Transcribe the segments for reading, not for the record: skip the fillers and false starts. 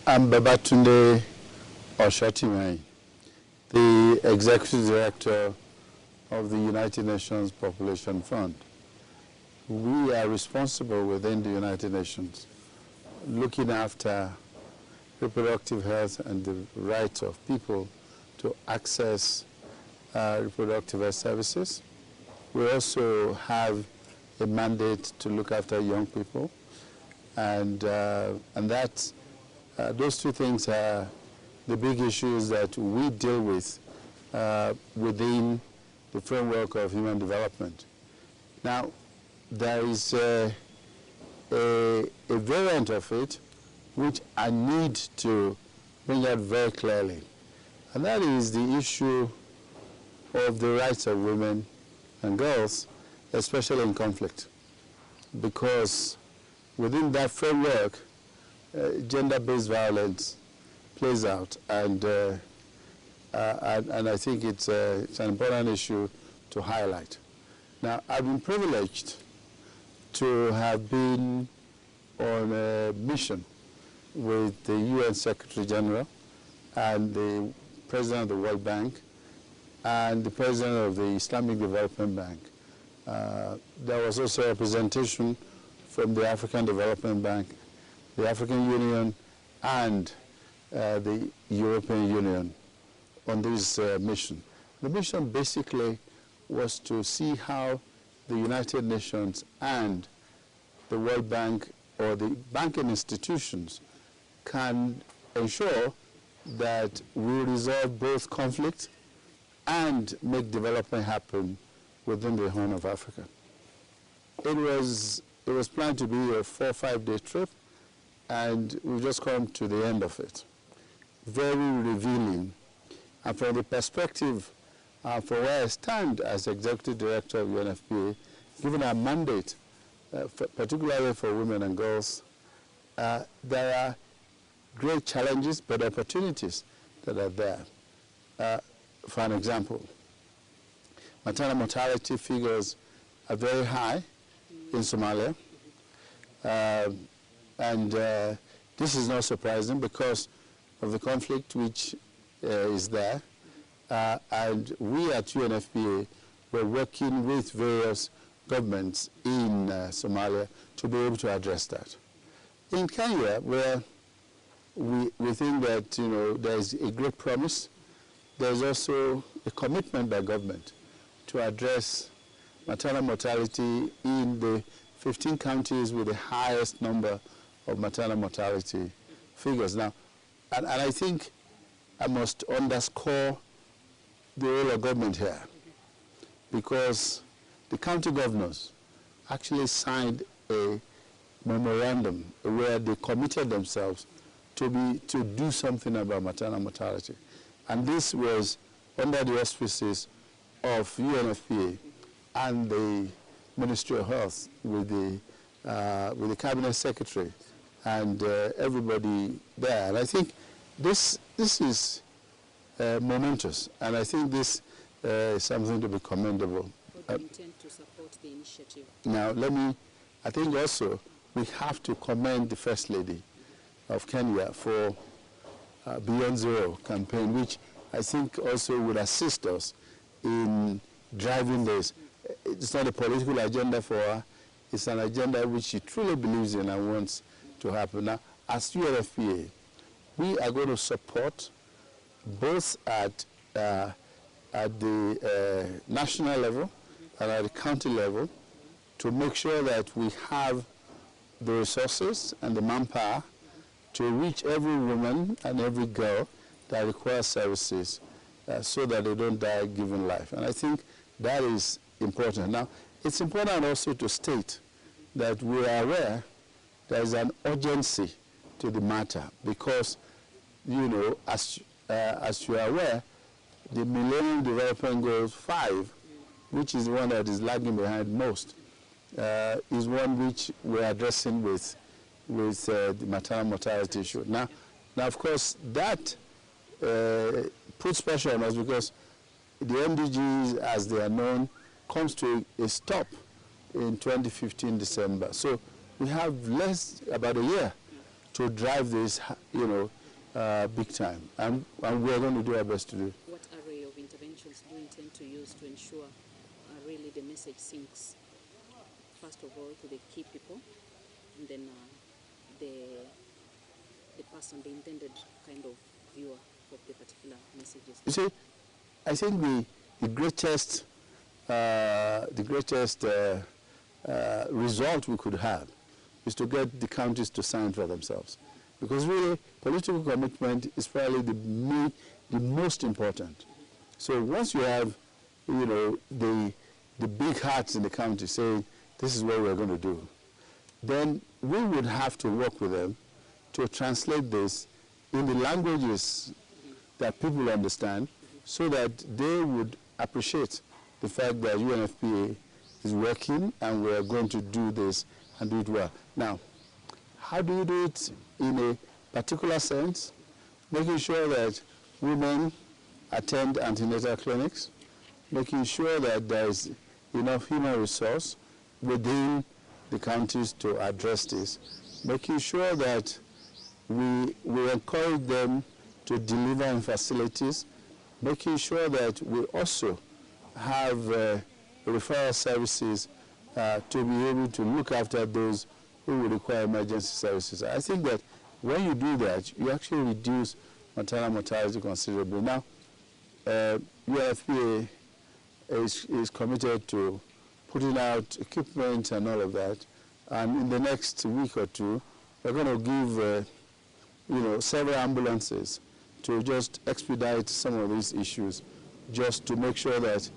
I'm Babatunde Oshotimai, the Executive Director of the United Nations Population Fund. We are responsible within the United Nations looking after reproductive health and the rights of people to access reproductive health services. We also have a mandate to look after young people, and that's those two things are the big issues that we deal with within the framework of human development. Now, there is a variant of it which I need to bring out very clearly, and that is the issue of the rights of women and girls, especially in conflict, because within that framework, gender-based violence plays out, and I think it's an important issue to highlight. Now, I've been privileged to have been on a mission with the UN Secretary General and the President of the World Bank and the President of the Islamic Development Bank. There was also representation from the African Development Bank, the African Union, and the European Union on this mission. The mission basically was to see how the United Nations and the World Bank or the banking institutions can ensure that we resolve both conflict and make development happen within the Horn of Africa. It was planned to be a 4- or 5-day trip, and we've just come to the end of it. Very revealing. And from the perspective from where I stand as Executive Director of UNFPA, given our mandate, particularly for women and girls, there are great challenges but opportunities that are there. For an example, maternal mortality figures are very high in Somalia, and this is not surprising because of the conflict which is there. And we at UNFPA were working with various governments in Somalia to be able to address that. In Kenya, where we think that there is a great promise, there's also a commitment by government to address maternal mortality in the 15 counties with the highest number of maternal mortality figures. Now, and I think I must underscore the role of government here, because the county governors actually signed a memorandum where they committed themselves to do something about maternal mortality. And this was under the auspices of UNFPA and the Ministry of Health with the Cabinet Secretary and everybody there. And I think this is momentous, and I think this is something to be commendable. We intend to support the initiative. Now, I think also we have to commend the First Lady of Kenya for Beyond Zero campaign, which I think also would assist us in driving this. It's not a political agenda for her, it's an agenda which she truly believes in and wants to happen. Now, as UNFPA, we are going to support both at the national level and at the county level to make sure that we have the resources and the manpower to reach every woman and every girl that requires services so that they don't die giving life. And I think that is important. Now, it's important also to state that we are aware there is an urgency to the matter because, as you are aware, the Millennium Development Goals 5, which is the one that is lagging behind most, is one which we're addressing with the maternal mortality issue. Now, of course, that puts pressure on us because the MDGs, as they are known, comes to a stop in 2015 December. So we have about a year to drive this, big time. And we're going to do our best to do. What array of interventions do you intend to use to ensure really the message sinks, first of all, to the key people, and then the person, the intended kind of viewer of the particular messages? You see, I think the greatest result we could have is to get the counties to sign for themselves. Because really, political commitment is probably the most important. So once you have, the big hearts in the county saying, this is what we're going to do, then we would have to work with them to translate this in the languages that people understand, so that they would appreciate the fact that UNFPA is working and we're going to do this and do it well. Now, how do you do it in a particular sense? Making sure that women attend antenatal clinics, making sure that there is enough human resource within the counties to address this, making sure that we encourage them to deliver in facilities, making sure that we also have referral services to be able to look after those who will require emergency services. I think that when you do that, you actually reduce maternal mortality considerably. Now, UNFPA is committed to putting out equipment and all of that, and in the next week or two, we're going to give several ambulances to just expedite some of these issues, just to make sure that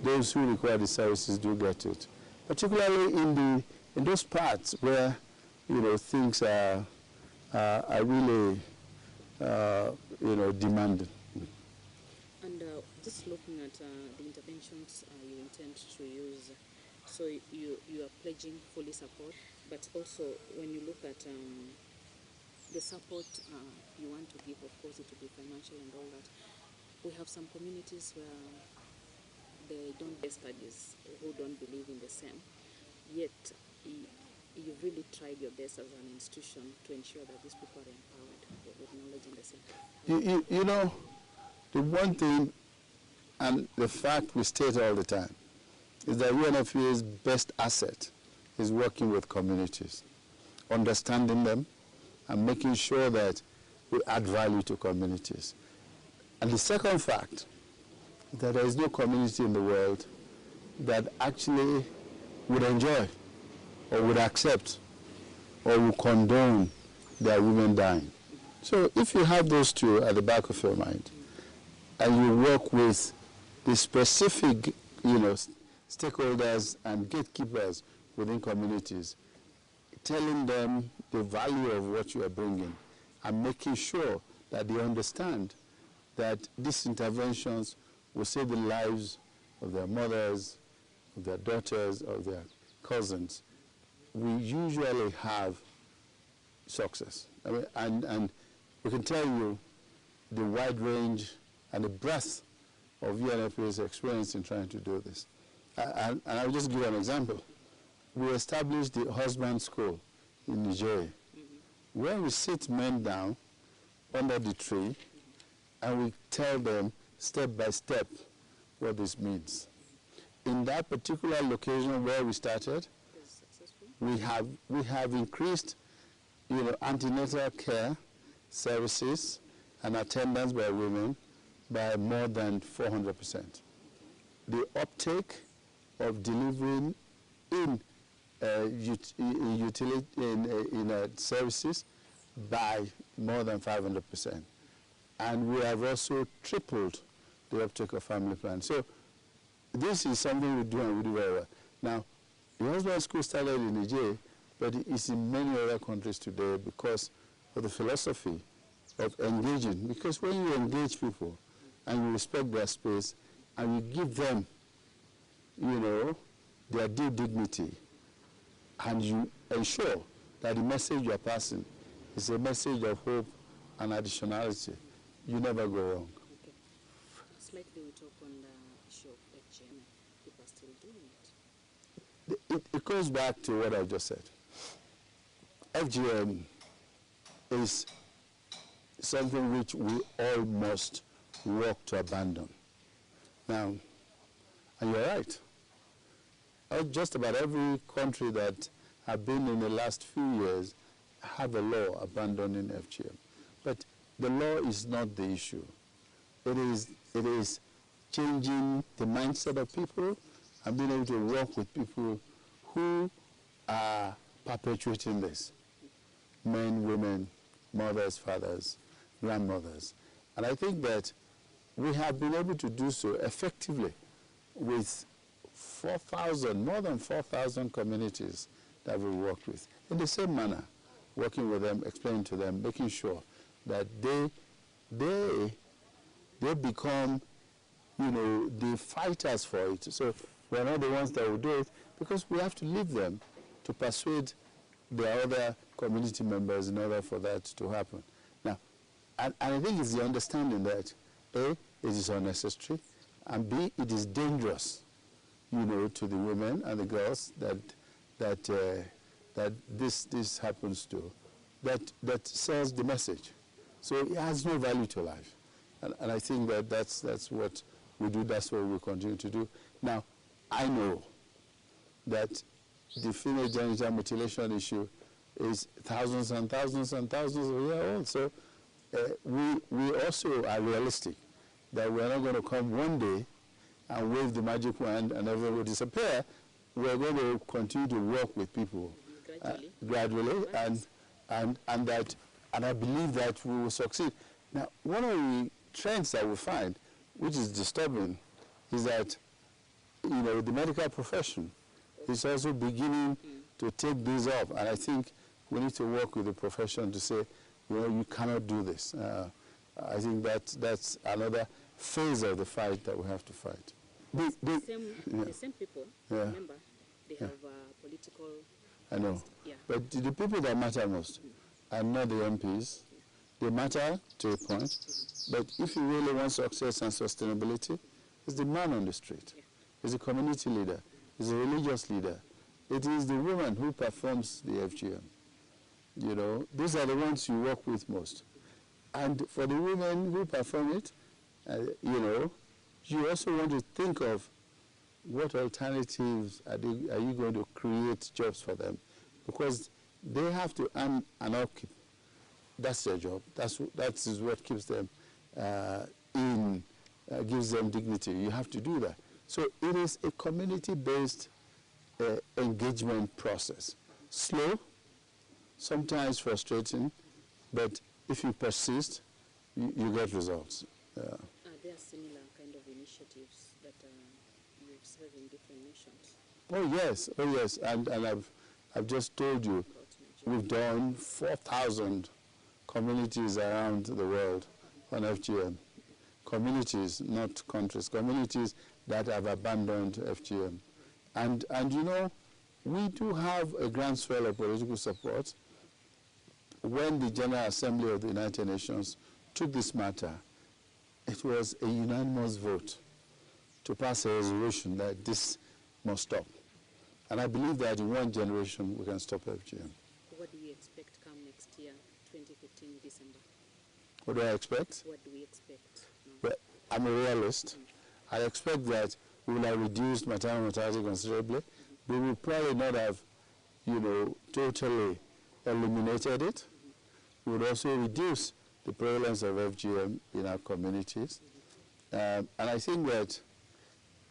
those who require the services do get it, particularly in those parts where things are really demanding. And just looking at the interventions you intend to use, so you are pledging fully support, but also when you look at the support you want to give, of course it will be financial and all that. We have some communities where they don't do studies, who don't believe in the same, yet you've really tried your best as an institution to ensure that these people are empowered with knowledge in the same. The one thing, and the fact we state all the time, is that UNFPA's best asset is working with communities, understanding them, and making sure that we add value to communities. And the second fact, that there is no community in the world that actually would enjoy or would accept or would condone their women dying. So if you have those two at the back of your mind, and you work with the specific, stakeholders and gatekeepers within communities, telling them the value of what you are bringing and making sure that they understand that these interventions will save the lives of their mothers, of their daughters, of their cousins, we usually have success. And we can tell you the wide range and the breadth of UNFPA's experience in trying to do this. And I'll just give an example. We established the husband school in Nigeria, where we sit men down under the tree and we tell them step by step what this means. In that particular location where we started, we have increased antenatal care services and attendance by women by more than 400%. The uptake of delivering in services by more than 500%. And we have also tripled the uptake of family plans. So this is something we do and we do very well. Now, the husband school started in Nigeria, but it's in many other countries today because of the philosophy of engaging. Because when you engage people and you respect their space and you give them, their due dignity, and you ensure that the message you are passing is a message of hope and additionality, you never go wrong. Okay. Slightly we talk on the issue of FGM. People are still doing it. It goes back to what I just said. FGM is something which we all must work to abandon. Now, and you're right. Just about every country that have been in the last few years have a law abandoning FGM. But the law is not the issue. It is changing the mindset of people and being able to work with people who are perpetuating this. Men, women, mothers, fathers, grandmothers. And I think that we have been able to do so effectively with 4,000, more than 4,000 communities that we worked with. In the same manner, working with them, explaining to them, making sure that they become, you know, the fighters for it. So we're not the ones that will do it, because we have to leave them to persuade the other community members in order for that to happen. Now, and I think it's the understanding that A, it is unnecessary, and B, it is dangerous, you know, to the women and the girls that this happens to, that sells the message. So it has no value to life. And I think that that's what we do, that's what we continue to do. Now, I know that the female genital mutilation issue is thousands and thousands and thousands of years old. So we also are realistic that we're not going to come one day and wave the magic wand and everything will disappear. We're going to continue to work with people gradually, and I believe that we will succeed. Now, one of the trends that we find, which is disturbing, is that, you know, the medical profession is also beginning to take this up, and I think we need to work with the profession to say, you know, you cannot do this. I think that's another phase of the fight that we have to fight. The same people, remember, they have political... I know. Yeah. But the people that matter most are not the MPs. They matter to a point, but if you really want success and sustainability, it's the man on the street. Yeah. It's the community leader. It's a religious leader. It is the woman who performs the FGM. You know, these are the ones you work with most. And for the women who perform it, you know, you also want to think of what alternatives are you going to create jobs for them, because they have to earn an upkeep. That's their job. That is what keeps them gives them dignity. You have to do that. So it is a community-based engagement process. Slow, sometimes frustrating, but if you persist, you get results. Are there similar kind of initiatives that you observe in different nations? Oh yes, and I've just told you, we've done 4,000 communities around the world on FGM. Communities, not countries, communities that have abandoned FGM. And you know, we do have a groundswell of political support. When the General Assembly of the United Nations took this matter, it was a unanimous vote to pass a resolution that this must stop. And I believe that in one generation we can stop FGM. What do you expect come next year, 2015 December? What do I expect? What do we expect? Well, I'm a realist. I expect that we will have reduced maternal mortality considerably. We will probably not have, you know, totally eliminated it. We would also reduce the prevalence of FGM in our communities. And I think that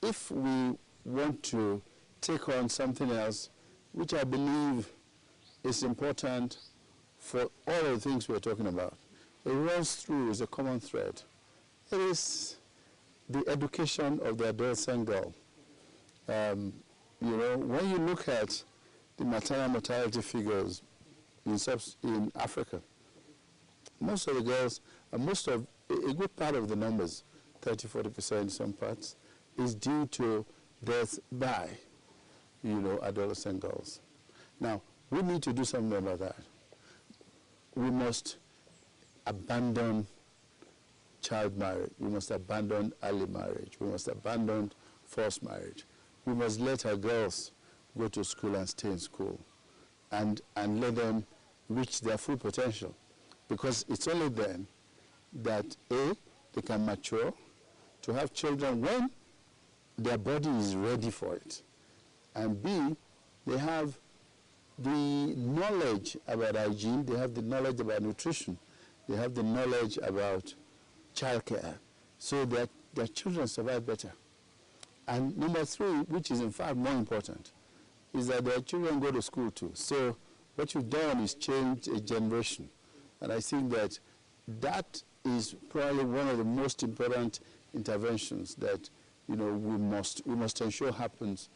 if we want to take on something else, which I believe is important for all of the things we're talking about, it runs through as a common thread. It is the education of the adolescent girl. You know, when you look at the maternal mortality figures in Africa, most of the girls, a good part of the numbers, 30–40% in some parts, is due to death by, you know, adolescent girls. Now, we need to do something about that. We must abandon child marriage. We must abandon early marriage. We must abandon forced marriage. We must let our girls go to school and stay in school and let them reach their full potential. because it's only then that A, they can mature to have children when their body is ready for it, and B, they have the knowledge about hygiene, they have the knowledge about nutrition, they have the knowledge about childcare, so that their children survive better. And number 3, which is in fact more important, is that their children go to school too. So what you've done is change a generation. And I think that that is probably one of the most important interventions that, you know, we must ensure happens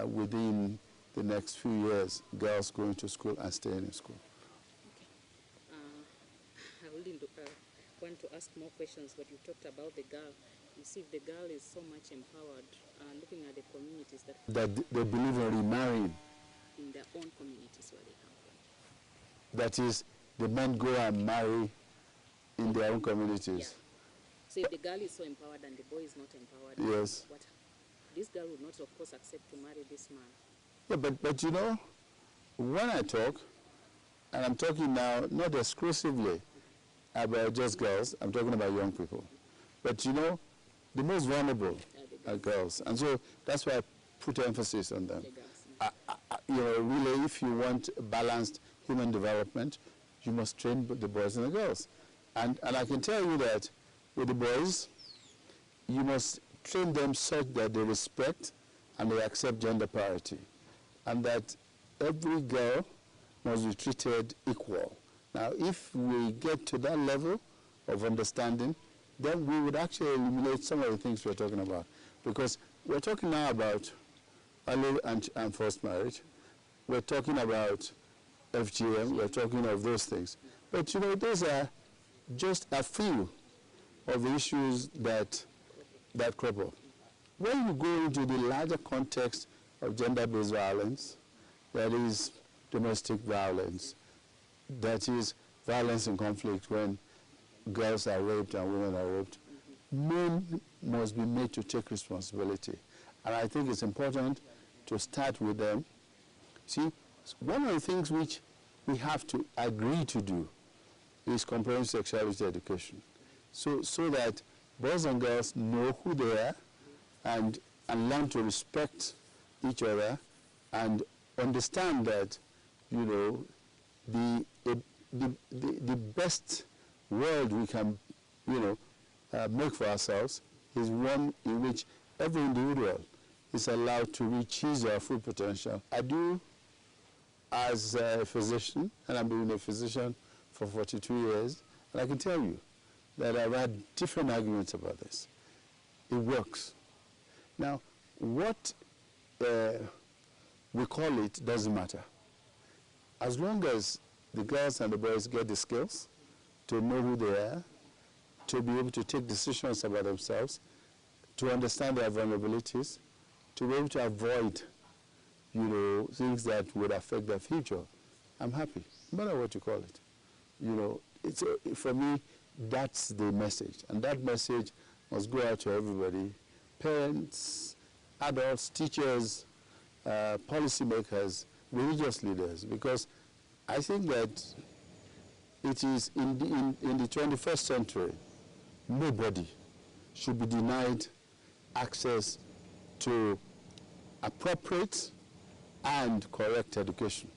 within the next few years, girls going to school and staying in school. Okay. I really want to ask more questions, but you talked about the girl. You see, if the girl is so much empowered, looking at the communities that they believe in remarrying. In their own communities where they come from. That is, the men go and marry in their own communities. Yeah. So if the girl is so empowered and the boy is not empowered, yes, this girl would not, of course, accept to marry this man. Yeah, but you know, when I talk, and I'm talking now not exclusively about just girls, I'm talking about young people. But you know, the most vulnerable are girls. And so that's why I put emphasis on them. You know, really, if you want balanced human development, you must train the boys and the girls. And I can tell you that with the boys, you must train them such that they respect and they accept gender parity. And that every girl must be treated equal. Now, if we get to that level of understanding, then we would actually eliminate some of the things we're talking about. Because we're talking now about early and forced marriage. We're talking about FGM. We're talking of those things. But, you know, those are just a few of the issues that crop up. When you go into the larger context of gender-based violence, that is domestic violence, that is violence in conflict when girls are raped and women are raped, men must be made to take responsibility. And I think it's important to start with them. See, one of the things which we have to agree to do is comprehensive sexuality education. So that boys and girls know who they are and learn to respect each other and understand that, you know, the best world we can, you know, make for ourselves is one in which every individual is allowed to reach his or her full potential. I do, as a physician, and I've been a physician for 42 years, and I can tell you that I've had different arguments about this. It works. Now, what we call it doesn't matter. As long as the girls and the boys get the skills to know who they are, to be able to take decisions about themselves, to understand their vulnerabilities, to be able to avoid, you know, things that would affect their future, I'm happy, no matter what you call it. You know, for me, that's the message. And that message must go out to everybody, parents, adults, teachers, policymakers, religious leaders, because I think that it is in the 21st century, nobody should be denied access to appropriate and correct education.